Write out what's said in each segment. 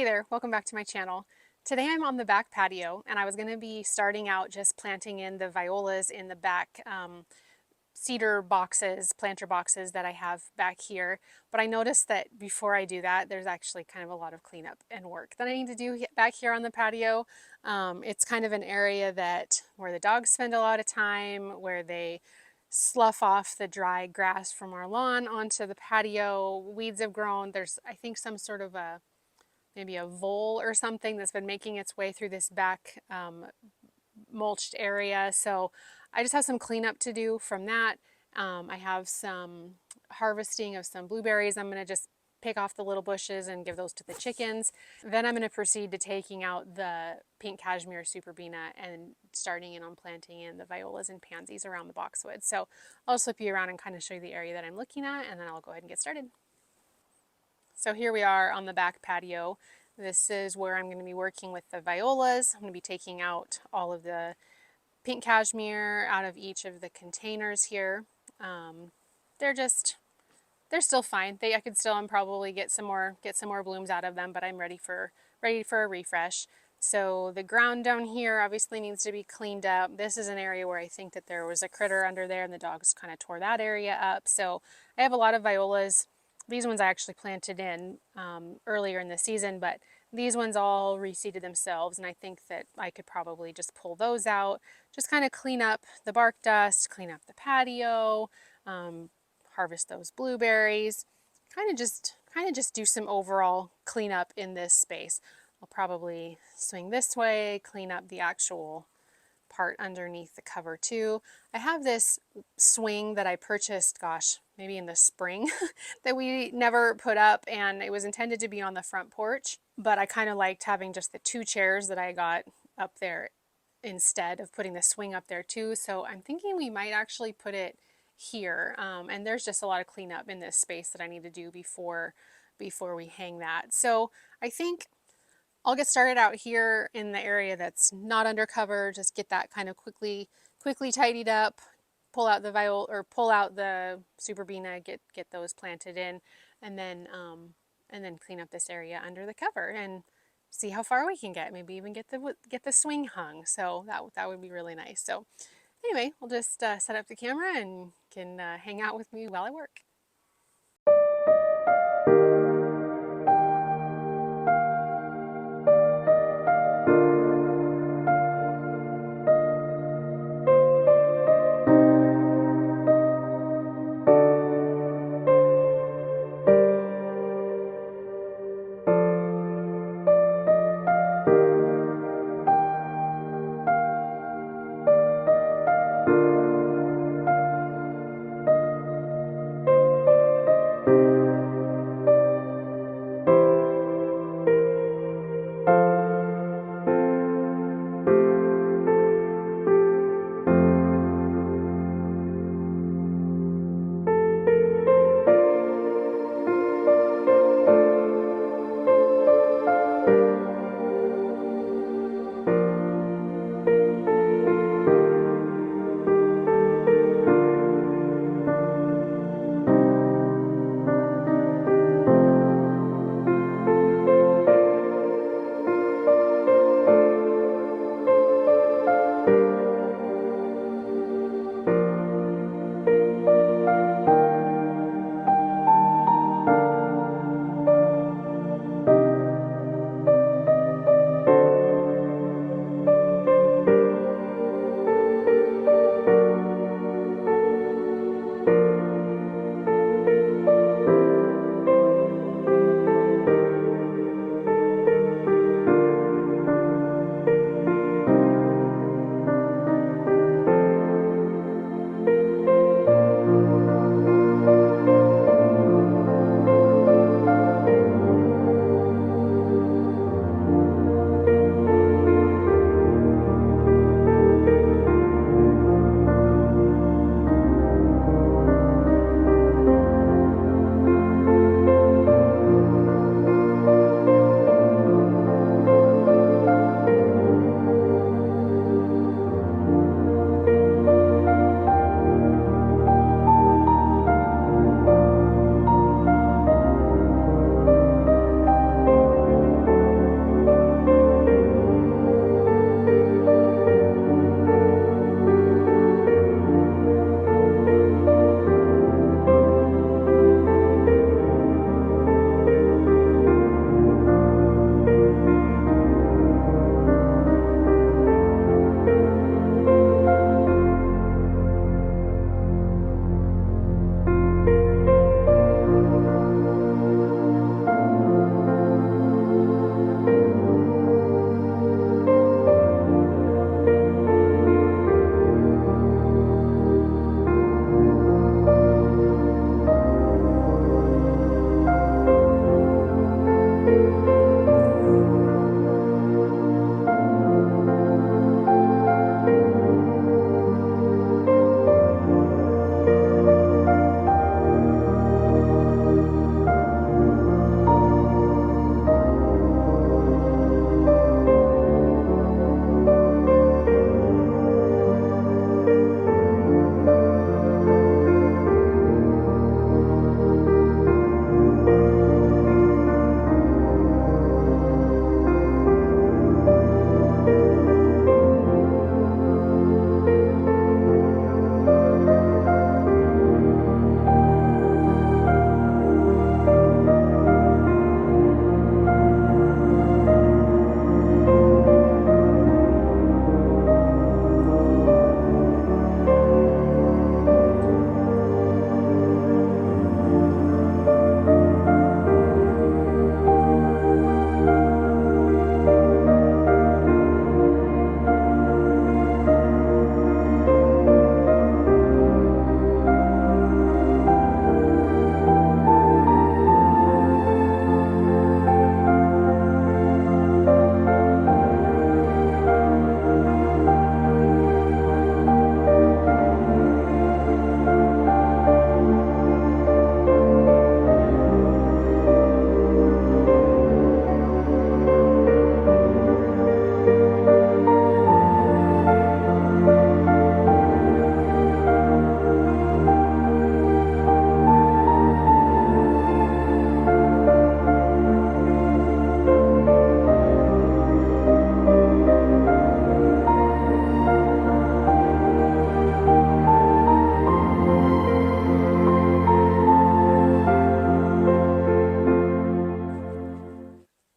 Hey there, welcome back to my channel. Today I'm on the back patio and I was going to be starting out just planting in the violas in the back cedar boxes, planter boxes that I have back here. But I noticed that before I do that, there's actually kind of a lot of cleanup and work that I need to do back here on the patio. It's kind of an area where the dogs spend a lot of time, where they slough off the dry grass from our lawn onto the patio. Weeds have grown. There's, I think, some sort of maybe a vole or something that's been making its way through this back mulched area. So I just have some cleanup to do from that. I have some harvesting of some blueberries. I'm going to just pick off the little bushes and give those to the chickens. Then I'm going to proceed to taking out the pink cashmere Super Bea and starting in on planting in the violas and pansies around the boxwood. So I'll slip you around and kind of show you the area that I'm looking at, and then I'll go ahead and get started. So here we are on the back patio. This is where I'm going to be working with the violas. I'm going to be taking out all of the pink cashmere out of each of the containers here. They're still fine. I could still probably get some more blooms out of them, but I'm ready for a refresh. So the ground down here obviously needs to be cleaned up. This is an area where I think that there was a critter under there and the dogs kind of tore that area up. So I have a lot of violas. These ones I actually planted in earlier in the season, but these ones all reseeded themselves, and I think that I could probably just pull those out, just kind of clean up the bark dust, clean up the patio, harvest those blueberries, kind of just do some overall cleanup in this space. I'll probably swing this way, clean up the actual part underneath the cover too. I have this swing that I purchased, gosh, maybe in the spring that we never put up, and it was intended to be on the front porch, but I kind of liked having just the two chairs that I got up there instead of putting the swing up there too. So I'm thinking we might actually put it here, and there's just a lot of cleanup in this space that I need to do before we hang that. So I think I'll get started out here in the area that's not under cover, just get that kind of quickly tidied up, pull out the Super Bea, get those planted in, and then clean up this area under the cover and see how far we can get. Maybe even get the swing hung. So that would be really nice. So anyway, we'll just set up the camera and can hang out with me while I work.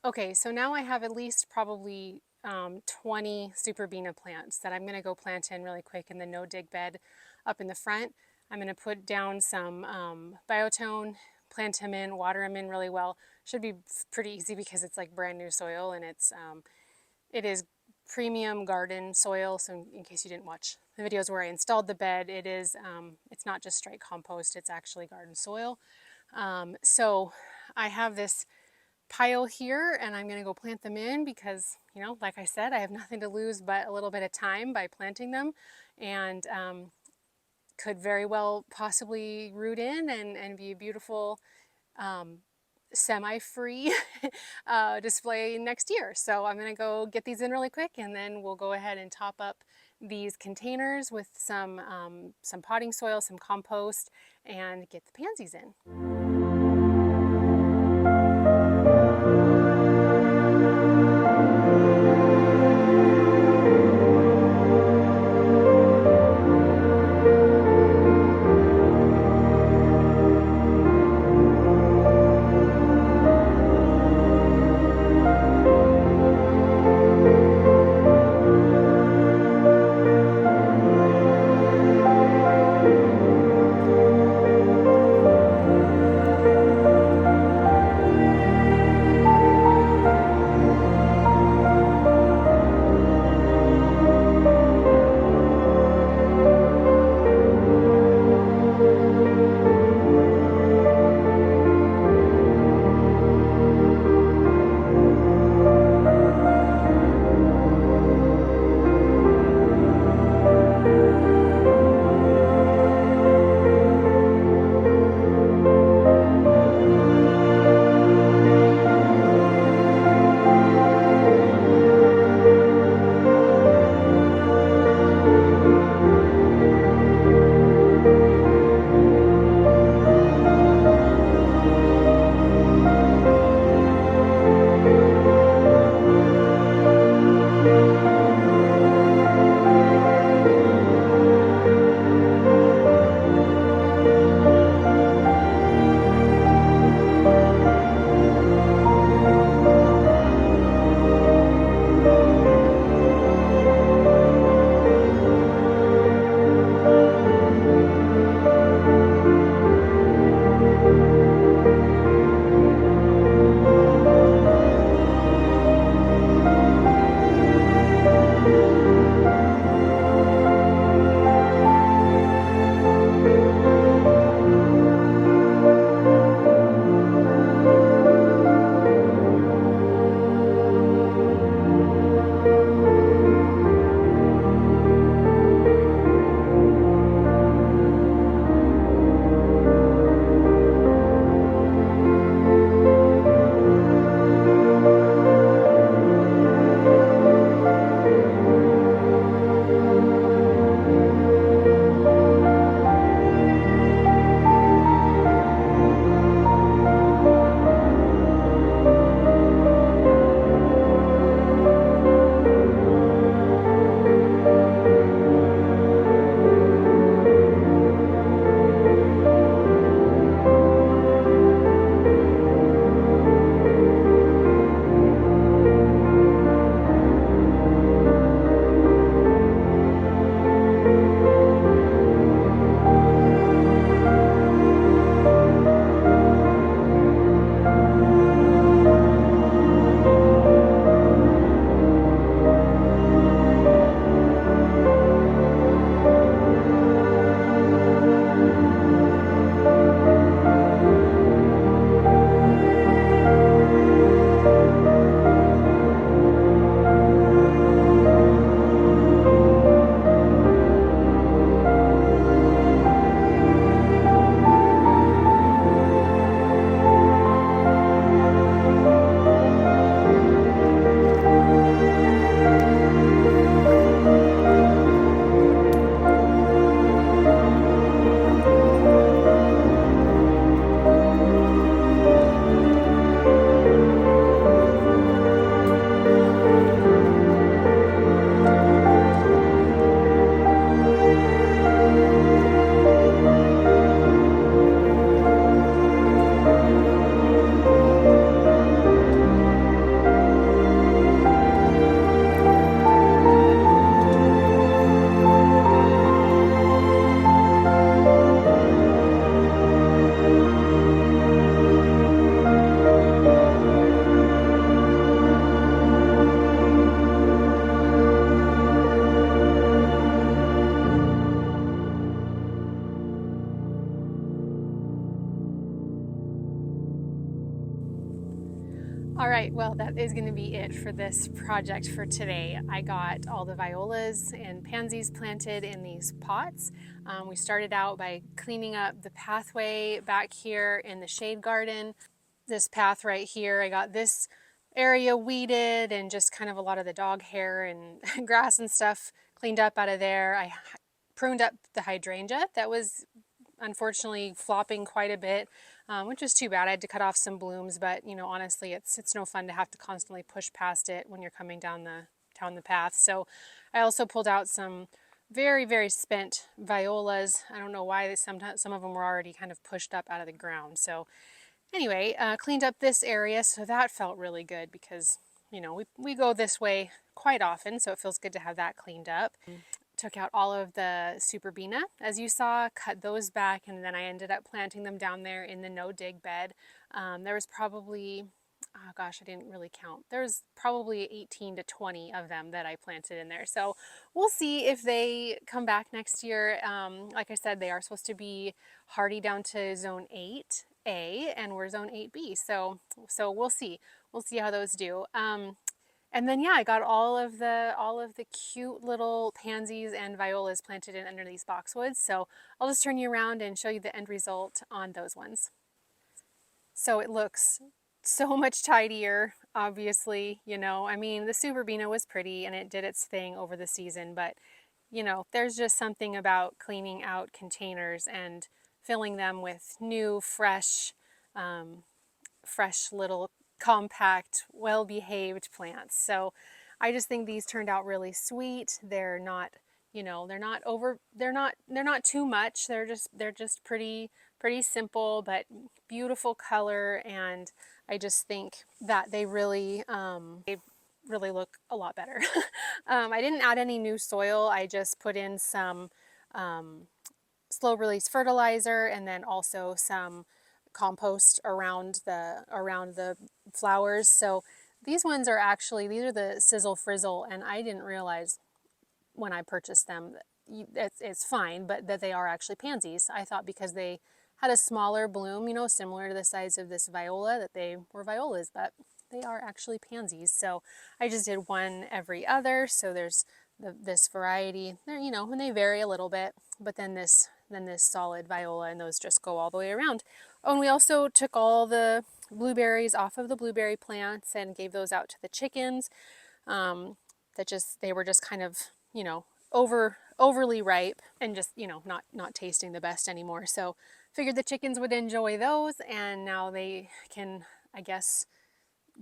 Okay, so now I have at least probably 20 Super Bea plants that I'm going to go plant in really quick in the no-dig bed up in the front. I'm going to put down some biotone, plant them in, water them in really well. Should be pretty easy because it's like brand new soil, and it is premium garden soil. So in case you didn't watch the videos where I installed the bed, it's not just straight compost, it's actually garden soil. So I have this pile here, and I'm going to go plant them in because, you know, like I said, I have nothing to lose but a little bit of time by planting them, and could very well possibly root in and be a beautiful semi-free display next year. So I'm going to go get these in really quick, and then we'll go ahead and top up these containers with some potting soil, some compost, and get the pansies in. right, well, that is going to be it for this project for today. I got all the violas and pansies planted in these pots. We started out by cleaning up the pathway back here in the shade garden. This path right here, I got this area weeded and just kind of a lot of the dog hair and grass and stuff cleaned up out of there. I pruned up the hydrangea that was unfortunately flopping quite a bit, which is too bad. I had to cut off some blooms, but you know, honestly, it's no fun to have to constantly push past it when you're coming down the path. So I also pulled out some very spent violas. I don't know why sometimes some of them were already kind of pushed up out of the ground. So anyway, cleaned up this area, so that felt really good because you know we go this way quite often, so it feels good to have that cleaned up. Took out all of the Super Bea, as you saw, cut those back, and then I ended up planting them down there in the no-dig bed. There was probably, oh gosh, I didn't really count. There's probably 18 to 20 of them that I planted in there. So we'll see if they come back next year. Like I said, they are supposed to be hardy down to zone 8A, and we're zone 8B. So we'll see. We'll see how those do. And then yeah, I got all of the cute little pansies and violas planted in under these boxwoods. So I'll just turn you around and show you the end result on those ones. So it looks so much tidier, obviously, you know. I mean, the Super Bea was pretty and it did its thing over the season, but you know, there's just something about cleaning out containers and filling them with new, fresh little compact, well-behaved plants. So I just think these turned out really sweet. They're not, you know, they're not too much. They're just pretty simple but beautiful color, and I just think that they really look a lot better. I didn't add any new soil. I just put in some slow release fertilizer and then also some compost around the flowers. So these ones are actually, these are the Sizzle Frizzle, and I didn't realize when I purchased them that it's fine, but that they are actually pansies. I thought because they had a smaller bloom, you know, similar to the size of this viola, that they were violas, but they are actually pansies. So I just did one every other. So there's this variety there, you know, and they vary a little bit, but then this solid viola, and those just go all the way around. Oh, and we also took all the blueberries off of the blueberry plants and gave those out to the chickens. They were just kind of, you know, overly ripe and just, you know, not tasting the best anymore. So figured the chickens would enjoy those, and now they can, I guess,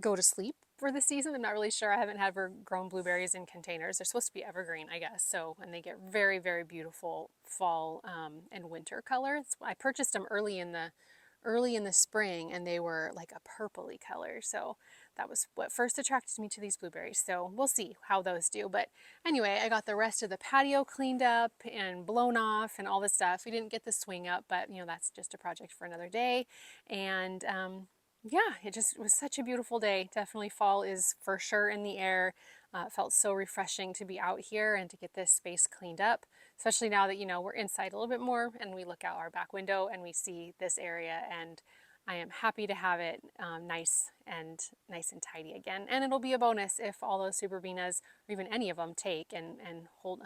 go to sleep for the season. I'm not really sure. I haven't ever grown blueberries in containers. They're supposed to be evergreen, I guess. So, and they get very beautiful fall and winter colors. I purchased them early in the spring, and they were like a purpley color. So that was what first attracted me to these blueberries. So we'll see how those do. But anyway, I got the rest of the patio cleaned up and blown off and all this stuff. We didn't get the swing up, but you know, that's just a project for another day. And yeah, it just was such a beautiful day. Definitely fall is for sure in the air. It felt so refreshing to be out here and to get this space cleaned up, especially now that, you know, we're inside a little bit more and we look out our back window and we see this area, and I am happy to have it nice and tidy again. And it'll be a bonus if all those Super Beas, or even any of them, take and hold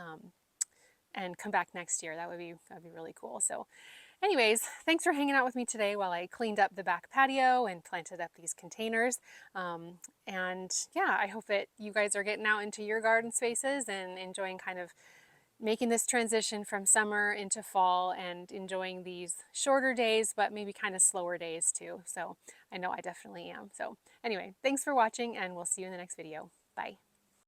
and come back next year. That'd be really cool. So anyways, thanks for hanging out with me today while I cleaned up the back patio and planted up these containers. And yeah, I hope that you guys are getting out into your garden spaces and enjoying kind of making this transition from summer into fall and enjoying these shorter days, but maybe kind of slower days too. So I know I definitely am. So anyway, thanks for watching, and we'll see you in the next video. Bye.